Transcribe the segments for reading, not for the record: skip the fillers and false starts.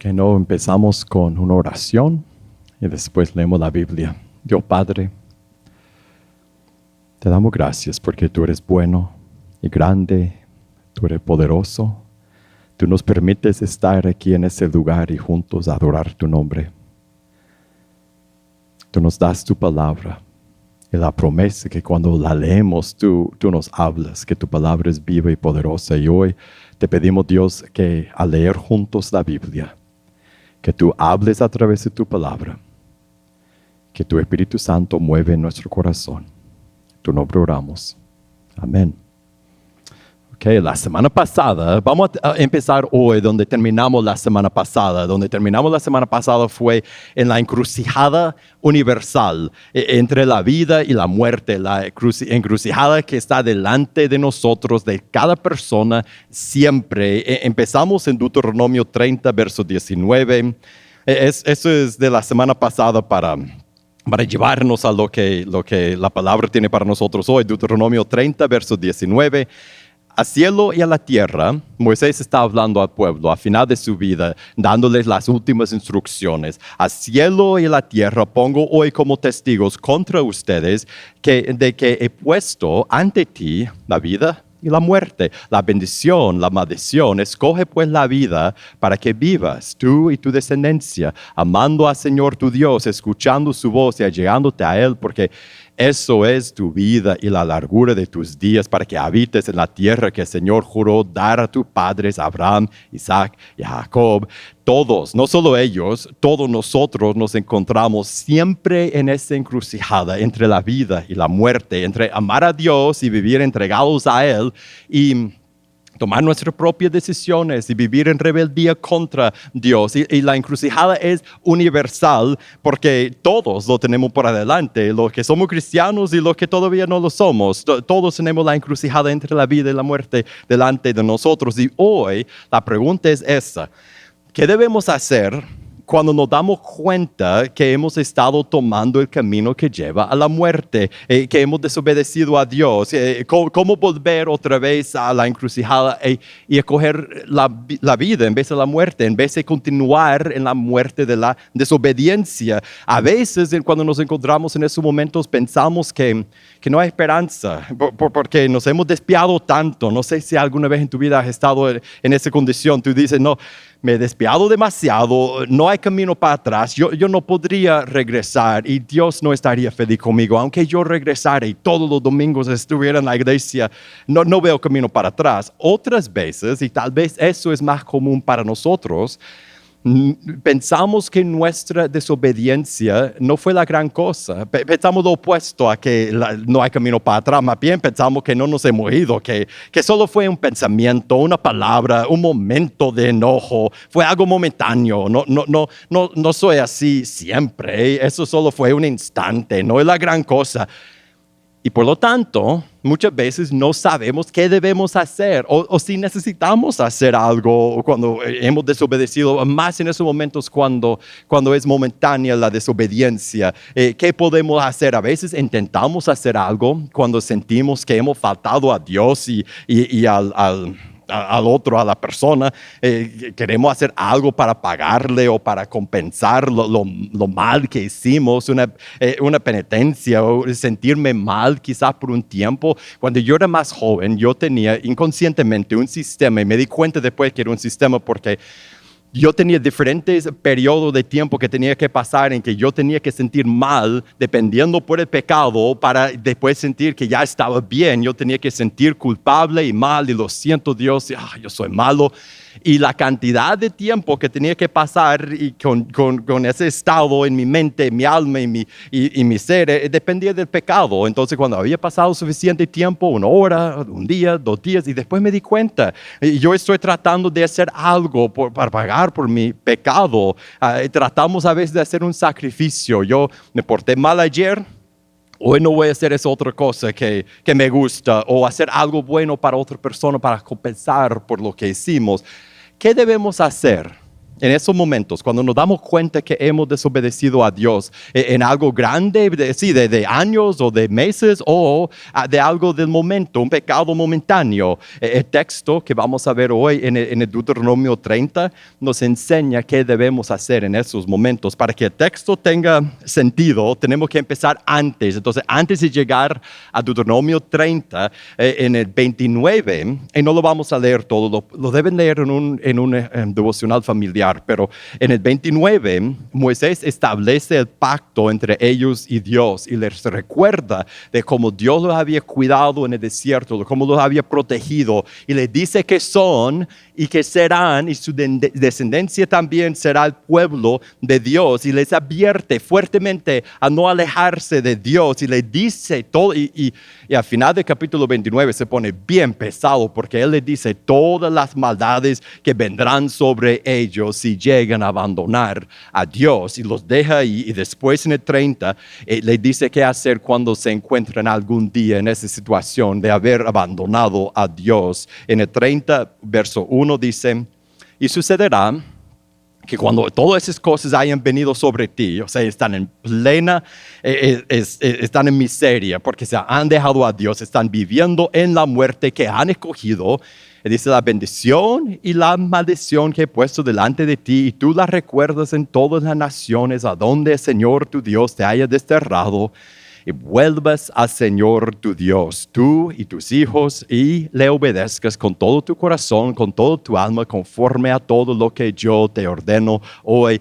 Que no empezamos con una oración y después leemos la Biblia. Dios Padre, te damos gracias porque tú eres bueno y grande, tú eres poderoso. Tú nos permites estar aquí en ese lugar y juntos adorar tu nombre. Tú nos das tu palabra y la promesa que cuando la leemos tú nos hablas, que tu palabra es viva y poderosa. Y hoy te pedimos, Dios, que al leer juntos la Biblia, que tú hables a través de tu palabra, que tu Espíritu Santo mueve en nuestro corazón. En tu nombre oramos. Amén. La semana pasada, vamos a empezar hoy donde terminamos la semana pasada. Donde terminamos la semana pasada fue en la encrucijada universal entre la vida y la muerte, la encrucijada que está delante de nosotros, de cada persona, siempre. Empezamos en Deuteronomio 30, verso 19. Eso es de la semana pasada para llevarnos a lo que la palabra tiene para nosotros hoy. Deuteronomio 30, verso 19. Al cielo y a la tierra, Moisés está hablando al pueblo a final de su vida, dándoles las últimas instrucciones. Al cielo y a la tierra pongo hoy como testigos contra ustedes de que he puesto ante ti la vida y la muerte, la bendición, la maldición. Escoge pues la vida para que vivas, tú y tu descendencia, amando al Señor tu Dios, escuchando su voz y allegándote a Él, porque eso es tu vida y la largura de tus días, para que habites en la tierra que el Señor juró dar a tus padres, Abraham, Isaac y Jacob. Todos, no solo ellos, todos nosotros nos encontramos siempre en esa encrucijada entre la vida y la muerte, entre amar a Dios y vivir entregados a Él y tomar nuestras propias decisiones y vivir en rebeldía contra Dios. Y la encrucijada es universal porque todos lo tenemos por adelante, los que somos cristianos y los que todavía no lo somos. Todos tenemos la encrucijada entre la vida y la muerte delante de nosotros. Y hoy la pregunta es esta: ¿qué debemos hacer cuando nos damos cuenta que hemos estado tomando el camino que lleva a la muerte, que hemos desobedecido a Dios? ¿Cómo volver otra vez a la encrucijada y escoger la vida en vez de la muerte, en vez de continuar en la muerte de la desobediencia? A veces, cuando nos encontramos en esos momentos, pensamos que no hay esperanza, porque nos hemos despiado tanto. No sé si alguna vez en tu vida has estado en esa condición. Tú dices, no, me he despiado demasiado, no hay camino para atrás, yo no podría regresar y Dios no estaría feliz conmigo. Aunque yo regresara y todos los domingos estuviera en la iglesia, no veo camino para atrás. Otras veces, y tal vez eso es más común para nosotros, pensamos que nuestra desobediencia no fue la gran cosa. Pensamos lo opuesto, a que no hay camino para atrás. Más bien pensamos que no nos hemos ido, que solo fue un pensamiento, una palabra, un momento de enojo, fue algo momentáneo. No soy así siempre. Eso solo fue un instante, no es la gran cosa. Y por lo tanto, muchas veces no sabemos qué debemos hacer o si necesitamos hacer algo cuando hemos desobedecido, más en esos momentos cuando es momentánea la desobediencia. ¿Qué podemos hacer? A veces intentamos hacer algo cuando sentimos que hemos faltado a Dios y al otro, a la persona. Queremos hacer algo para pagarle o para compensar lo mal que hicimos, una penitencia o sentirme mal quizás por un tiempo. Cuando yo era más joven, yo tenía inconscientemente un sistema y me di cuenta después que era un sistema porque yo tenía diferentes periodos de tiempo que tenía que pasar en que yo tenía que sentir mal dependiendo por el pecado para después sentir que ya estaba bien. Yo tenía que sentir culpable y mal y lo siento Dios, yo soy malo. Y la cantidad de tiempo que tenía que pasar y con ese estado en mi mente, mi alma y mi ser dependía del pecado. Entonces cuando había pasado suficiente tiempo, 1 hora, 1 día, 2 días, y después me di cuenta, yo estoy tratando de hacer algo para pagar por mi pecado. Tratamos a veces de hacer un sacrificio. Yo me porté mal ayer, hoy no voy a hacer esa otra cosa que me gusta, o hacer algo bueno para otra persona para compensar por lo que hicimos. ¿Qué debemos hacer en esos momentos, cuando nos damos cuenta que hemos desobedecido a Dios en algo grande, de años o de meses o de algo del momento, un pecado momentáneo, el texto que vamos a ver hoy en el Deuteronomio 30 nos enseña qué debemos hacer en esos momentos. Para que el texto tenga sentido, tenemos que empezar antes. Entonces, antes de llegar a Deuteronomio 30, en el 29, y no lo vamos a leer todo, lo deben leer en un devocional familiar, pero en el 29 Moisés establece el pacto entre ellos y Dios y les recuerda de cómo Dios los había cuidado en el desierto, de cómo los había protegido, y les dice que son y que serán, y su descendencia también será el pueblo de Dios, y les advierte fuertemente a no alejarse de Dios, y les dice todo, y al final del capítulo 29 se pone bien pesado, porque él les dice todas las maldades que vendrán sobre ellos si llegan a abandonar a Dios, y los deja ahí. Y después en el 30 les dice qué hacer cuando se encuentran algún día en esa situación de haber abandonado a Dios. En el 30 verso 1 dice: y sucederá que cuando todas esas cosas hayan venido sobre ti, o sea, están en plena, están en miseria porque se han dejado a Dios, están viviendo en la muerte que han escogido. Dice: la bendición y la maldición que he puesto delante de ti, y tú la recuerdas en todas las naciones a donde el Señor tu Dios te haya desterrado, y vuelvas al Señor tu Dios, tú y tus hijos, y le obedezcas con todo tu corazón, con toda tu alma, conforme a todo lo que yo te ordeno hoy.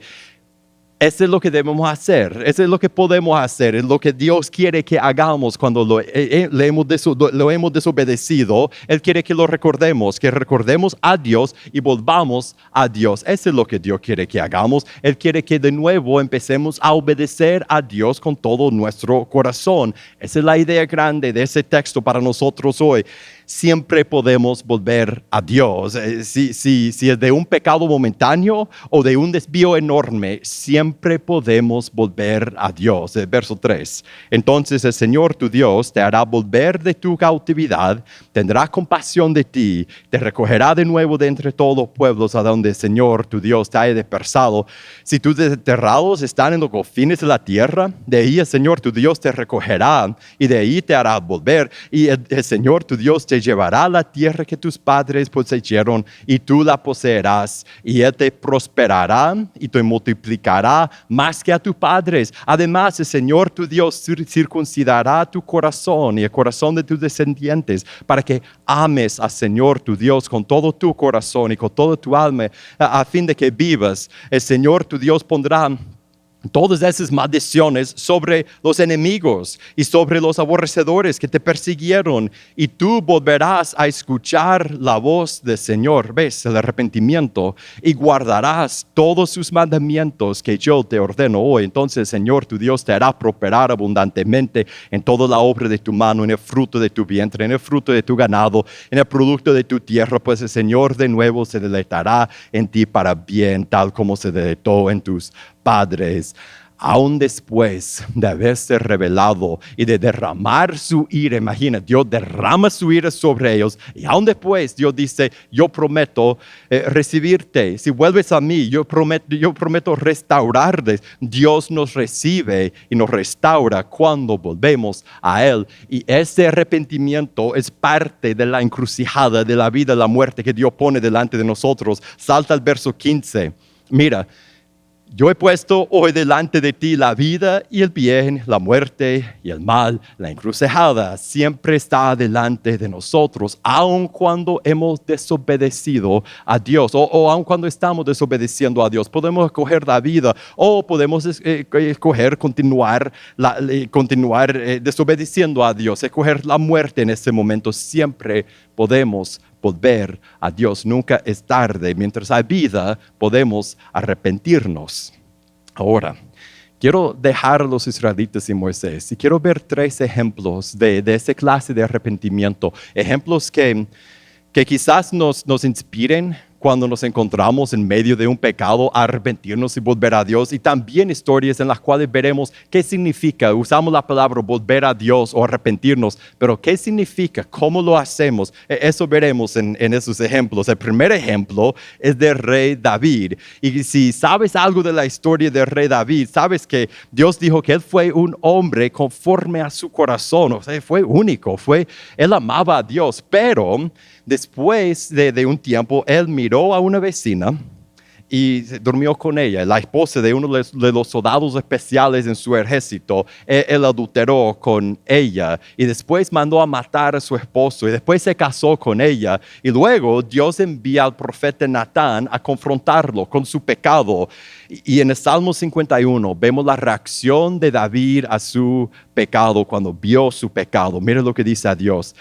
Eso es lo que debemos hacer, eso es lo que podemos hacer, es lo que Dios quiere que hagamos cuando lo hemos desobedecido. Él quiere que lo recordemos, que recordemos a Dios y volvamos a Dios. Eso es lo que Dios quiere que hagamos. Él quiere que de nuevo empecemos a obedecer a Dios con todo nuestro corazón. Esa es la idea grande de ese texto para nosotros hoy. Siempre podemos volver a Dios. Si es de un pecado momentáneo o de un desvío enorme, siempre podemos volver a Dios. Verso 3. Entonces el Señor tu Dios te hará volver de tu cautividad, tendrá compasión de ti, te recogerá de nuevo de entre todos los pueblos a donde el Señor tu Dios te haya dispersado. Si tus desterrados están en los confines de la tierra, de ahí el Señor tu Dios te recogerá y de ahí te hará volver. Y el Señor tu Dios te llevará a la tierra que tus padres poseyeron, y tú la poseerás, y Él te prosperará y te multiplicará más que a tus padres. Además, el Señor tu Dios circuncidará tu corazón y el corazón de tus descendientes, para que ames al Señor tu Dios con todo tu corazón y con toda tu alma, a fin de que vivas. El Señor tu Dios pondrá todas esas maldiciones sobre los enemigos y sobre los aborrecedores que te persiguieron, y tú volverás a escuchar la voz del Señor, ves, el arrepentimiento, y guardarás todos sus mandamientos que yo te ordeno hoy. Entonces el Señor tu Dios te hará prosperar abundantemente en toda la obra de tu mano, en el fruto de tu vientre, en el fruto de tu ganado, en el producto de tu tierra, pues el Señor de nuevo se deleitará en ti para bien, tal como se deleitó en tus padres. Aún después de haberse revelado y de derramar su ira, imagina, Dios derrama su ira sobre ellos, y aún después Dios dice: yo prometo recibirte, si vuelves a mí, yo prometo restaurarte. Dios nos recibe y nos restaura cuando volvemos a Él, y ese arrepentimiento es parte de la encrucijada de la vida y la muerte que Dios pone delante de nosotros. Salta al verso 15, mira: yo he puesto hoy delante de ti la vida y el bien, la muerte y el mal. La encrucijada siempre está delante de nosotros, aun cuando hemos desobedecido a Dios, o aun cuando estamos desobedeciendo a Dios. Podemos escoger la vida, o podemos escoger continuar desobedeciendo a Dios, escoger la muerte en ese momento. Siempre podemos volver a Dios. Nunca es tarde. Mientras hay vida, podemos arrepentirnos. Ahora, quiero dejar a los israelitas y Moisés, y quiero ver 3 ejemplos de esa clase de arrepentimiento. Ejemplos que quizás nos inspiren cuando nos encontramos en medio de un pecado, arrepentirnos y volver a Dios. Y también historias en las cuales veremos qué significa. Usamos la palabra volver a Dios o arrepentirnos, pero qué significa, cómo lo hacemos. Eso veremos en esos ejemplos. El primer ejemplo es del rey David. Y si sabes algo de la historia del rey David, sabes que Dios dijo que él fue un hombre conforme a su corazón. O sea, fue único, él amaba a Dios, pero después de un tiempo, él miró a una vecina y durmió con ella, la esposa de uno de los soldados especiales en su ejército. Él adulteró con ella y después mandó a matar a su esposo y después se casó con ella. Y luego Dios envía al profeta Natán a confrontarlo con su pecado. Y en el Salmo 51 vemos la reacción de David a su pecado cuando vio su pecado. Mira lo que dice a Dios.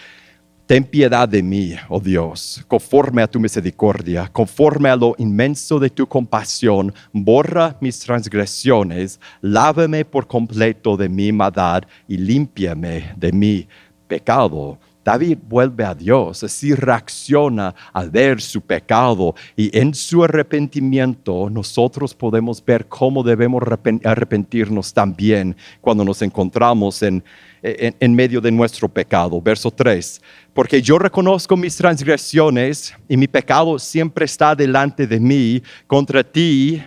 Ten piedad de mí, oh Dios, conforme a tu misericordia, conforme a lo inmenso de tu compasión, borra mis transgresiones, lávame por completo de mi maldad y límpiame de mi pecado. David vuelve a Dios, así reacciona al ver su pecado y en su arrepentimiento nosotros podemos ver cómo debemos arrepentirnos también cuando nos encontramos en medio de nuestro pecado. Verso 3, porque yo reconozco mis transgresiones y mi pecado siempre está delante de mí. Contra ti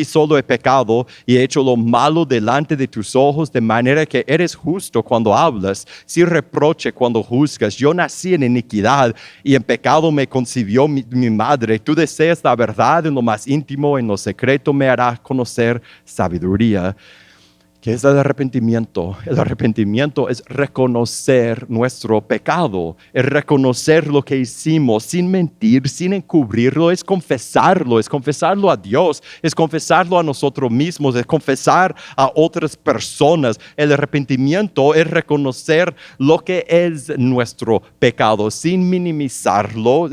solo he pecado y he hecho lo malo delante de tus ojos, de manera que eres justo cuando hablas, sin reproche cuando juzgas. Yo nací en iniquidad y en pecado me concibió mi madre. Tú deseas la verdad en lo más íntimo, en lo secreto me harás conocer sabiduría. ¿Qué es el arrepentimiento? El arrepentimiento es reconocer nuestro pecado, es reconocer lo que hicimos sin mentir, sin encubrirlo, es confesarlo a Dios, es confesarlo a nosotros mismos, es confesar a otras personas. El arrepentimiento es reconocer lo que es nuestro pecado sin minimizarlo,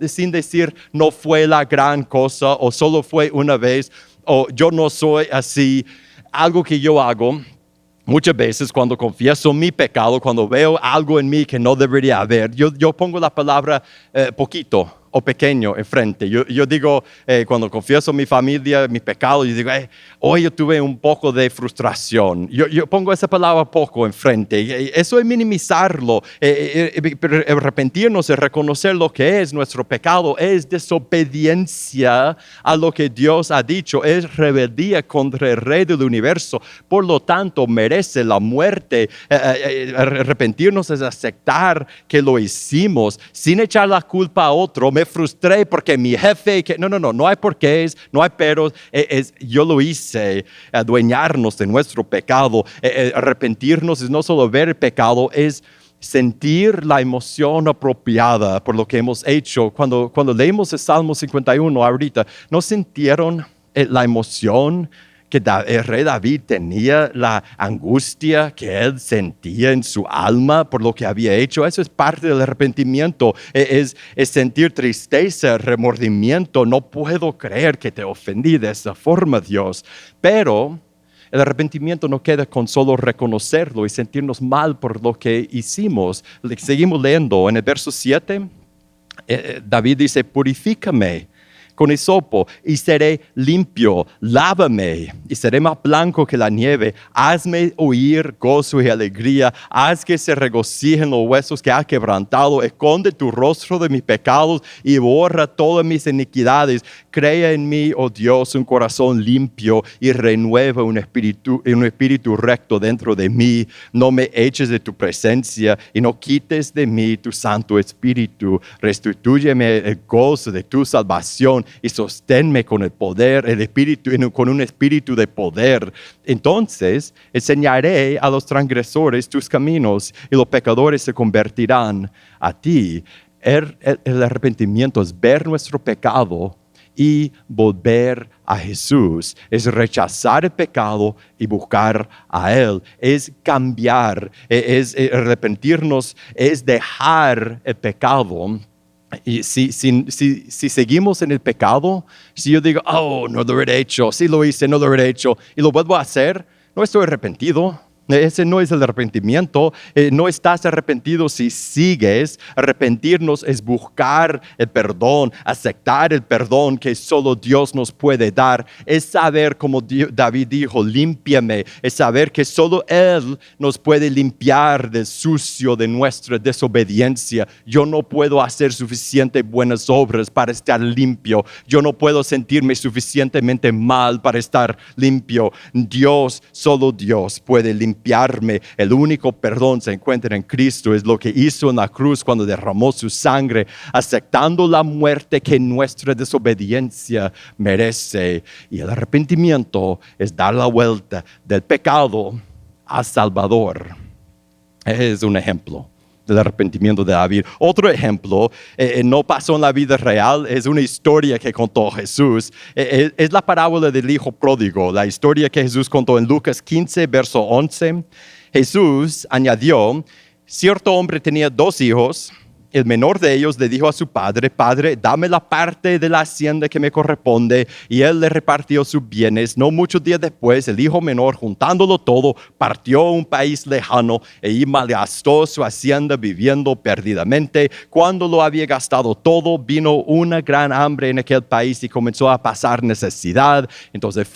sin decir no fue la gran cosa o solo fue una vez o yo no soy así. Algo que yo hago muchas veces cuando confieso mi pecado, cuando veo algo en mí que no debería haber, yo pongo la palabra poquito o pequeño enfrente. Yo digo, cuando confieso mi familia, mi pecado, yo digo, hoy yo tuve un poco de frustración. Yo pongo esa palabra poco enfrente. Eso es minimizarlo. Pero arrepentirnos es reconocer lo que es nuestro pecado, es desobediencia a lo que Dios ha dicho, es rebeldía contra el Rey del universo. Por lo tanto, merece la muerte. Arrepentirnos es aceptar que lo hicimos sin echar la culpa a otro. Me frustré porque mi jefe, no hay porqués, no hay peros, yo lo hice. Adueñarnos de nuestro pecado, arrepentirnos es no solo ver el pecado, es sentir la emoción apropiada por lo que hemos hecho. Cuando leímos el Salmo 51 ahorita, ¿no sintieron la emoción que el rey David tenía, la angustia que él sentía en su alma por lo que había hecho? Eso es parte del arrepentimiento, es sentir tristeza, remordimiento. No puedo creer que te ofendí de esa forma, Dios. Pero el arrepentimiento no queda con solo reconocerlo y sentirnos mal por lo que hicimos. Seguimos leyendo en el verso 7, David dice, purifícame con hisopo y seré limpio, lávame y seré más blanco que la nieve. Hazme oír gozo y alegría, haz que se regocijen los huesos que ha quebrantado. Esconde tu rostro de mis pecados y borra todas mis iniquidades. Crea en mí, oh Dios, un corazón limpio y renueva un espíritu recto dentro de mí. No me eches de tu presencia y no quites de mí tu Santo Espíritu. Restitúyeme el gozo de tu salvación y sosténme con el poder, con un espíritu de poder. Entonces enseñaré a los transgresores tus caminos y los pecadores se convertirán a ti. El arrepentimiento es ver nuestro pecado y volver a Jesús. Es rechazar el pecado y buscar a Él. Es cambiar, es arrepentirnos, es dejar el pecado. Y si seguimos en el pecado, si yo digo, no lo he hecho, si lo hice, no lo he hecho, y lo vuelvo a hacer, no estoy arrepentido. Ese no es el arrepentimiento. No estás arrepentido si sigues. Arrepentirnos es buscar el perdón, aceptar el perdón que solo Dios nos puede dar. Es saber, como David dijo, límpiame. Es saber que solo Él nos puede limpiar del sucio de nuestra desobediencia. Yo no puedo hacer suficientes buenas obras para estar limpio. Yo no puedo sentirme suficientemente mal para estar limpio. Dios, solo Dios puede limpiarme. El único perdón se encuentra en Cristo. Es lo que hizo en la cruz cuando derramó su sangre, aceptando la muerte que nuestra desobediencia merece. Y el arrepentimiento es dar la vuelta del pecado al Salvador. Es un ejemplo del arrepentimiento de David. Otro ejemplo, no pasó en la vida real, es una historia que contó Jesús. Es la parábola del hijo pródigo, la historia que Jesús contó en Lucas 15, verso 11. Jesús añadió, cierto hombre tenía 2 hijos. El menor de ellos le dijo a su padre, Padre, dame la parte de la hacienda que me corresponde. Y él le repartió sus bienes. No muchos días después, el hijo menor, juntándolo todo, partió a un país lejano y malgastó su hacienda viviendo perdidamente. Cuando lo había gastado todo, vino una gran hambre en aquel país y comenzó a pasar necesidad. Entonces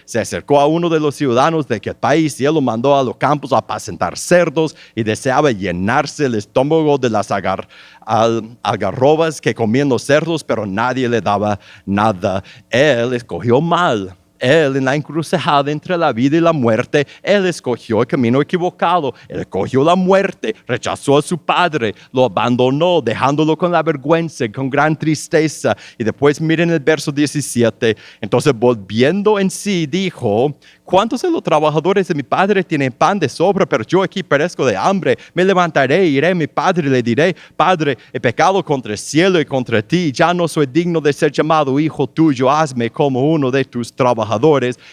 se acercó a uno de los ciudadanos de aquel país y él lo mandó a los campos a apacentar cerdos y deseaba llenarse el estómago de las algarrobas que comían los cerdos, pero nadie le daba nada. Él escogió mal. Él, en la encrucijada entre la vida y la muerte, él escogió el camino equivocado. Él escogió la muerte, rechazó a su padre, lo abandonó, dejándolo con la vergüenza, con gran tristeza. Y después miren el verso 17. Entonces, volviendo en sí, dijo, ¿cuántos de los trabajadores de mi padre tienen pan de sobra, pero yo aquí perezco de hambre? Me levantaré, iré a mi padre y le diré, Padre, he pecado contra el cielo y contra ti. Ya no soy digno de ser llamado hijo tuyo. Hazme como uno de tus trabajadores.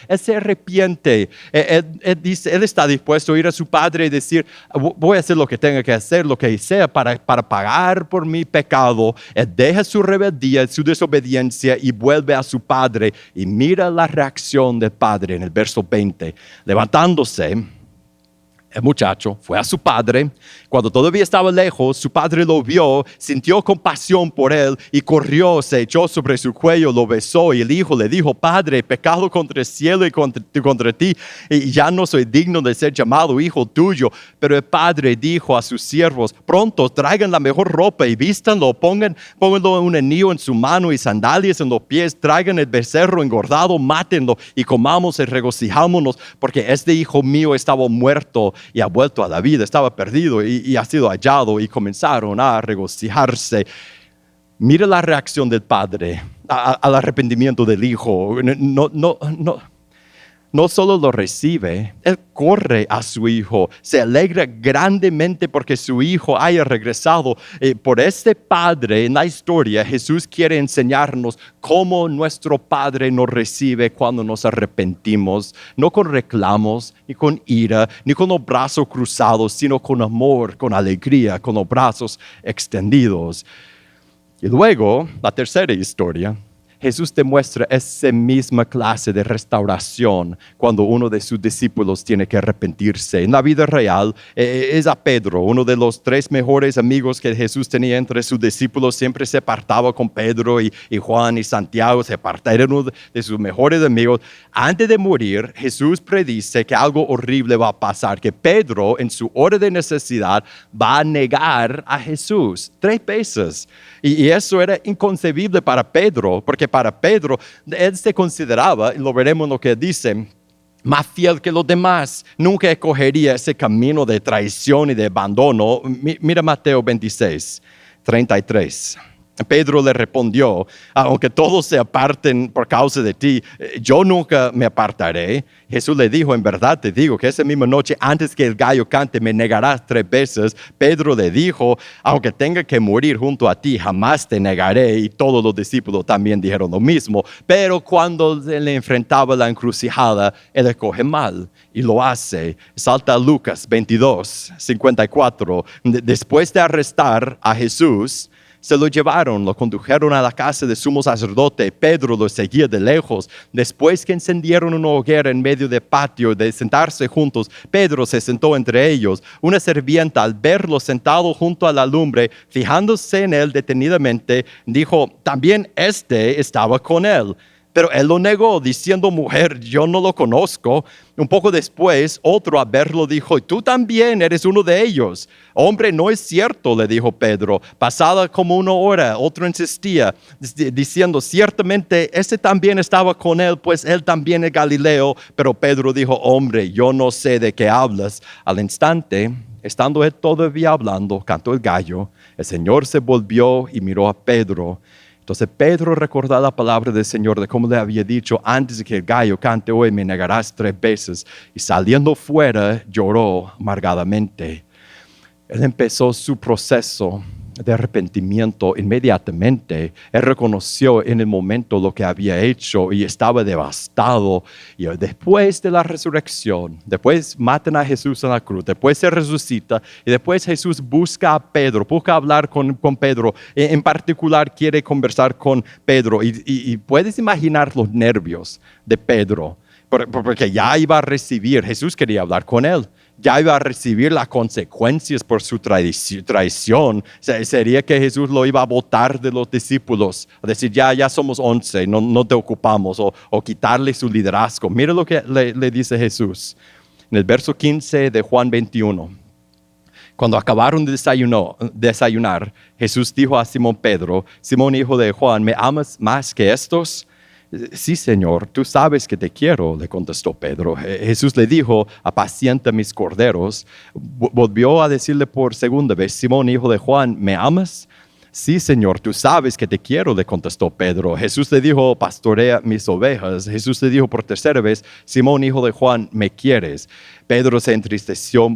Él se arrepiente. Él está dispuesto a ir a su padre y decir, voy a hacer lo que tenga que hacer, lo que sea para pagar por mi pecado. Él deja su rebeldía, su desobediencia y vuelve a su padre. Y mira la reacción del padre en el verso 20. Levantándose, el muchacho fue a su padre. Cuando todavía estaba lejos, su padre lo vio, sintió compasión por él y corrió, se echó sobre su cuello, lo besó. Y el hijo le dijo, Padre, he pecado contra el cielo y contra ti, y ya no soy digno de ser llamado hijo tuyo. Pero el padre dijo a sus siervos, pronto traigan la mejor ropa y vístanlo, pónganlo un anillo en su mano y sandalias en los pies, traigan el becerro engordado, mátenlo y comamos y regocijámonos, porque este hijo mío estaba muerto y ha vuelto a la vida, estaba perdido y ha sido hallado, y comenzaron a regocijarse. Mira la reacción del padre al arrepentimiento del hijo. No solo lo recibe, él corre a su hijo, se alegra grandemente porque su hijo haya regresado. Por este padre en la historia, Jesús quiere enseñarnos cómo nuestro Padre nos recibe cuando nos arrepentimos, no con reclamos, ni con ira, ni con los brazos cruzados, sino con amor, con alegría, con los brazos extendidos. Y luego, la tercera historia, Jesús demuestra esa misma clase de restauración cuando uno de sus discípulos tiene que arrepentirse. En la vida real es a Pedro, uno de los 3 mejores amigos que Jesús tenía entre sus discípulos. Siempre se apartaba con Pedro y Juan y Santiago, se apartaba, era uno de sus mejores amigos. Antes de morir, Jesús predice que algo horrible va a pasar, que Pedro en su hora de necesidad va a negar a Jesús 3 veces. Y eso era inconcebible para Pedro, porque para Pedro, él se consideraba, y lo veremos en lo que dice, más fiel que los demás. Nunca escogería ese camino de traición y de abandono. Mira Mateo 26, 33. Pedro le respondió, aunque todos se aparten por causa de ti, yo nunca me apartaré. Jesús le dijo, en verdad te digo que esa misma noche, antes que el gallo cante, me negarás 3 veces. Pedro le dijo, aunque tenga que morir junto a ti, jamás te negaré. Y todos los discípulos también dijeron lo mismo. Pero cuando le enfrentaba la encrucijada, él escoge mal y lo hace. Salta a Lucas 22, 54. Después de arrestar a Jesús, Se lo llevaron, lo condujeron a la casa del sumo sacerdote. Pedro lo seguía de lejos. Después que encendieron una hoguera en medio del patio de sentarse juntos, Pedro se sentó entre ellos. Una sirvienta, al verlo sentado junto a la lumbre, fijándose en él detenidamente, dijo: también este estaba con él. Pero él lo negó, diciendo: mujer, yo no lo conozco. Un poco después, otro, a verlo, dijo: tú también eres uno de ellos. Hombre, no es cierto, le dijo Pedro. Pasada como una hora, otro insistía, diciendo: ciertamente, ese también estaba con él, pues él también es Galileo. Pero Pedro dijo: hombre, yo no sé de qué hablas. Al instante, estando él todavía hablando, cantó el gallo. El Señor se volvió y miró a Pedro. Entonces Pedro recordó la palabra del Señor, de cómo le había dicho: antes de que el gallo cante hoy me negarás 3 veces. Y saliendo fuera lloró amargadamente. Él empezó su proceso de arrepentimiento inmediatamente. Él reconoció en el momento lo que había hecho y estaba devastado. Y después de la resurrección, después matan a Jesús en la cruz, después se resucita y después Jesús busca a Pedro, busca hablar con Pedro. En particular quiere conversar con Pedro y puedes imaginar los nervios de Pedro, porque ya iba a recibir, Jesús quería hablar con él. Ya iba a recibir las consecuencias por su traición. Sería que Jesús lo iba a botar de los discípulos, a decir: ya somos 11, no te ocupamos, o quitarle su liderazgo. Mira lo que le dice Jesús en el verso 15 de Juan 21. Cuando acabaron de desayunar, Jesús dijo a Simón Pedro: Simón, hijo de Juan, ¿me amas más que estos? Sí, Señor, tú sabes que te quiero, le contestó Pedro. Jesús le dijo: apacienta mis corderos. Volvió a decirle por segunda vez: Simón, hijo de Juan, ¿me amas? Sí, Señor, tú sabes que te quiero, le contestó Pedro. Jesús le dijo: pastorea mis ovejas. Jesús le dijo por tercera vez: Simón, hijo de Juan, ¿me quieres? Pedro se entristeció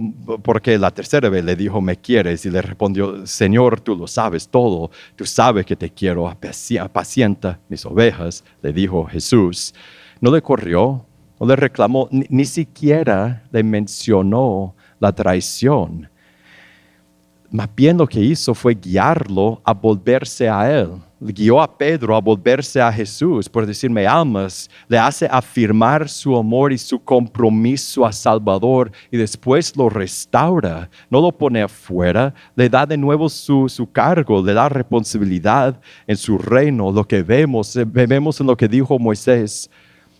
porque la tercera vez le dijo: ¿me quieres? Y le respondió: Señor, tú lo sabes todo. Tú sabes que te quiero. Apacienta mis ovejas, le dijo Jesús. No le corrió, no le reclamó, ni siquiera le mencionó la traición. Más bien lo que hizo fue guiarlo a volverse a él. Guió a Pedro a volverse a Jesús. Por decir: me amas, le hace afirmar su amor y su compromiso a Salvador, y después lo restaura. No lo pone afuera, le da de nuevo su cargo, le da responsabilidad en su reino. Lo que vemos en lo que dijo Moisés,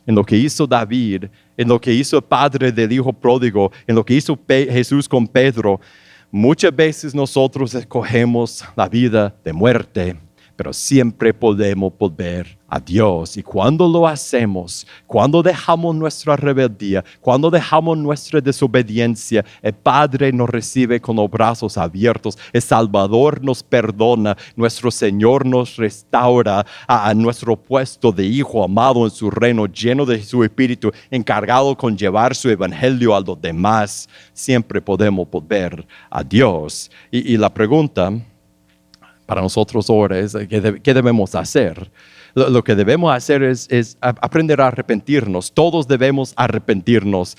en lo que hizo David, en lo que hizo el padre del hijo pródigo, en lo que hizo Jesús con Pedro. Muchas veces nosotros escogemos la vida de muerte, pero siempre podemos volver a Dios. Y cuando lo hacemos, cuando dejamos nuestra rebeldía, cuando dejamos nuestra desobediencia, el Padre nos recibe con los brazos abiertos. El Salvador nos perdona. Nuestro Señor nos restaura a nuestro puesto de hijo amado en su reino, lleno de su Espíritu, encargado con llevar su evangelio a los demás. Siempre podemos volver a Dios. Y la pregunta para nosotros ahora es: ¿qué debemos hacer? Lo que debemos hacer es aprender a arrepentirnos. Todos debemos arrepentirnos.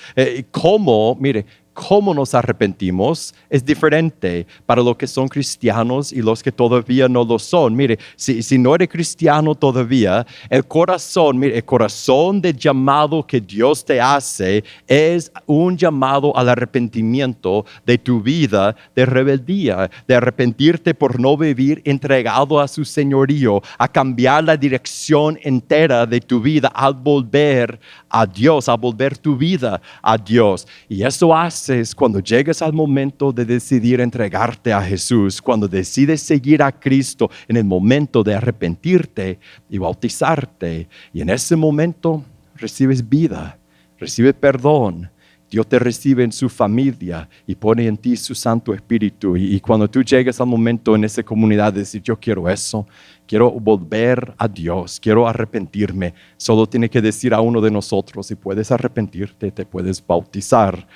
¿Cómo? Mire, cómo nos arrepentimos es diferente para los que son cristianos y los que todavía no lo son. Mire, si no eres cristiano todavía, el corazón de llamado que Dios te hace es un llamado al arrepentimiento de tu vida de rebeldía, de arrepentirte por no vivir entregado a su señorío, a cambiar la dirección entera de tu vida, al volver a Dios, a volver tu vida a Dios. Y eso haces cuando llegas al momento de decidir entregarte a Jesús, cuando decides seguir a Cristo, en el momento de arrepentirte y bautizarte. Y en ese momento recibes vida, recibes perdón. Dios te recibe en su familia y pone en ti su Santo Espíritu. Y cuando tú llegas al momento en esa comunidad de decir: yo quiero eso, quiero volver a Dios, quiero arrepentirme, solo tiene que decir a uno de nosotros, y puedes arrepentirte, te puedes bautizar.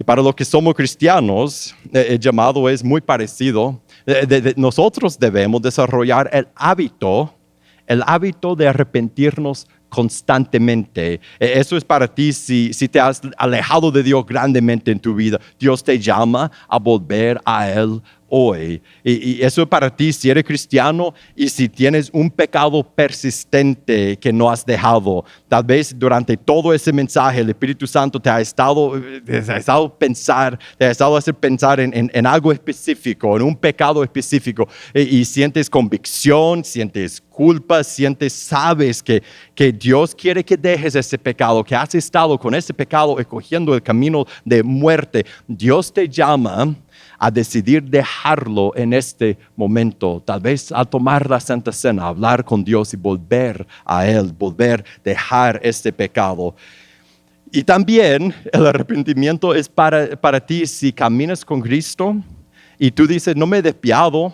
Y para los que somos cristianos, el llamado es muy parecido. Nosotros debemos desarrollar el hábito de arrepentirnos constantemente. Eso es para ti si te has alejado de Dios grandemente en tu vida. Dios te llama a volver a Él hoy. Y eso es para ti si eres cristiano y si tienes un pecado persistente que no has dejado. Tal vez durante todo ese mensaje el Espíritu Santo te ha estado hacer pensar en algo específico, en un pecado específico. Y sientes convicción, sientes culpa, sabes que Dios quiere que dejes ese pecado, que has estado con ese pecado escogiendo el camino de muerte. Dios te llama a decidir dejarlo en este momento, tal vez a tomar la Santa Cena, a hablar con Dios y volver a Él, dejar este pecado. Y también el arrepentimiento es para ti si caminas con Cristo y tú dices, no me he desviado,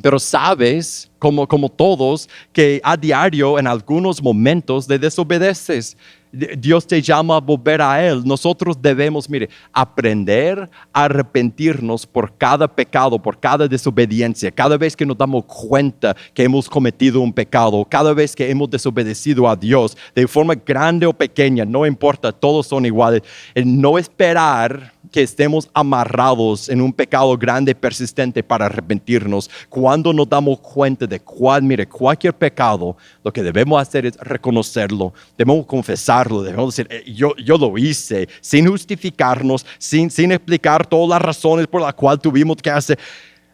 pero sabes, como todos, que a diario en algunos momentos le desobedeces. Dios te llama a volver a Él. Nosotros debemos, aprender a arrepentirnos por cada pecado, por cada desobediencia. Cada vez que nos damos cuenta que hemos cometido un pecado, cada vez que hemos desobedecido a Dios, de forma grande o pequeña, no importa, todos son iguales. No esperar que estemos amarrados en un pecado grande y persistente para arrepentirnos. Cuando nos damos cuenta de cualquier pecado, lo que debemos hacer es reconocerlo, debemos confesarlo, debemos decir, yo lo hice, sin justificarnos, sin explicar todas las razones por las cuales tuvimos que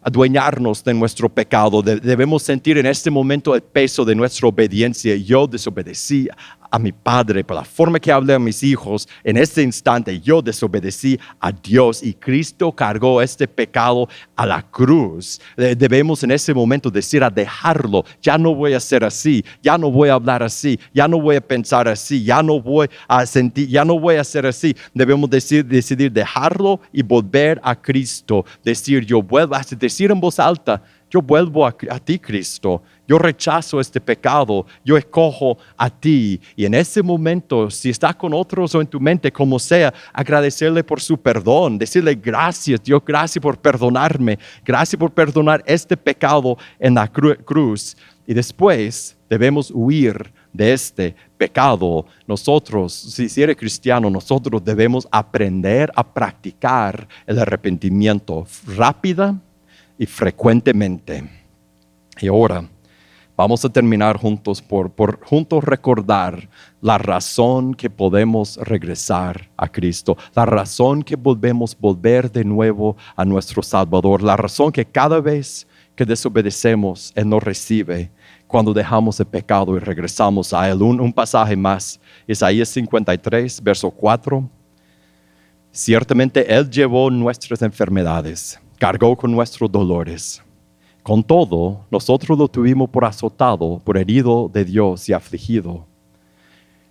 adueñarnos de nuestro pecado. Debemos sentir en este momento el peso de nuestra obediencia. Yo desobedecí a mi padre por la forma que hablé a mis hijos. En este instante yo desobedecí a Dios y Cristo cargó este pecado a la cruz. Debemos en ese momento decir a dejarlo. Ya no voy a ser así, ya no voy a hablar así, ya no voy a pensar así, ya no voy a sentir, ya no voy a ser así. Debemos decidir dejarlo y volver a Cristo. Decir en voz alta, yo vuelvo a ti, Cristo. Yo rechazo este pecado. Yo escojo a ti. Y en ese momento, si estás con otros o en tu mente, como sea, agradecerle por su perdón. Decirle gracias, Dios, gracias por perdonarme. Gracias por perdonar este pecado en la cruz. Y después debemos huir de este pecado. Nosotros, si eres cristiano, nosotros debemos aprender a practicar el arrepentimiento rápida y frecuentemente. Y ahora vamos a terminar juntos por juntos recordar la razón que podemos regresar a Cristo, la razón que podemos volver de nuevo a nuestro Salvador, la razón que cada vez que desobedecemos, Él nos recibe cuando dejamos el pecado y regresamos a Él. Un pasaje más, Isaías 53, verso 4. Ciertamente Él llevó nuestras enfermedades, cargó con nuestros dolores. Con todo, nosotros lo tuvimos por azotado, por herido de Dios y afligido.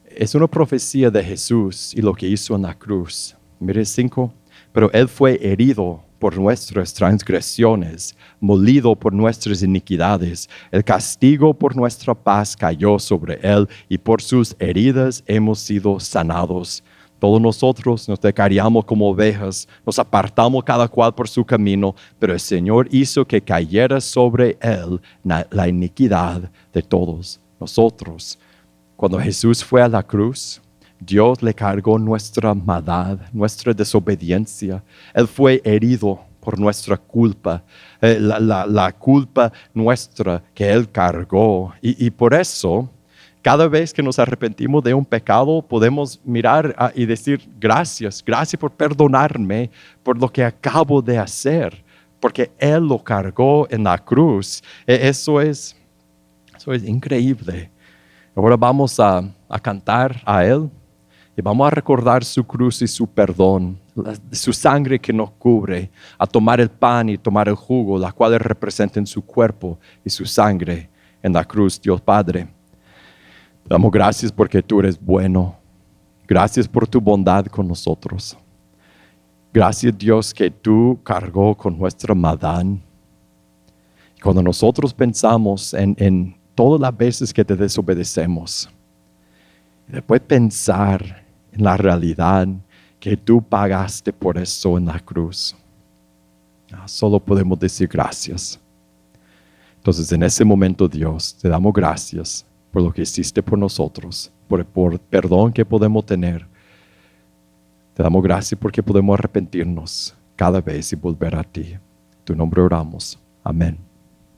Es una profecía de Jesús y lo que hizo en la cruz. Mire 5. Pero Él fue herido por nuestras transgresiones, molido por nuestras iniquidades. El castigo por nuestra paz cayó sobre Él y por sus heridas hemos sido sanados. Todos nosotros nos descarriamos como ovejas, nos apartamos cada cual por su camino, pero el Señor hizo que cayera sobre Él la iniquidad de todos nosotros. Cuando Jesús fue a la cruz, Dios le cargó nuestra maldad, nuestra desobediencia. Él fue herido por nuestra culpa, la culpa nuestra que Él cargó. Y por eso, cada vez que nos arrepentimos de un pecado, podemos mirar y decir, gracias por perdonarme por lo que acabo de hacer, porque Él lo cargó en la cruz. Eso es increíble. Ahora vamos a cantar a Él y vamos a recordar su cruz y su perdón, su sangre que nos cubre, a tomar el pan y tomar el jugo, las cuales representan su cuerpo y su sangre en la cruz. Dios Padre, te damos gracias porque tú eres bueno. Gracias por tu bondad con nosotros. Gracias, Dios, que tú cargó con nuestra maldad. Y cuando nosotros pensamos en todas las veces que te desobedecemos, y después pensar en la realidad que tú pagaste por eso en la cruz, solo podemos decir gracias. Entonces, en ese momento, Dios, te damos gracias por lo que hiciste por nosotros, por el perdón que podemos tener. Te damos gracias porque podemos arrepentirnos cada vez y volver a ti. tu nombre oramos. Amén.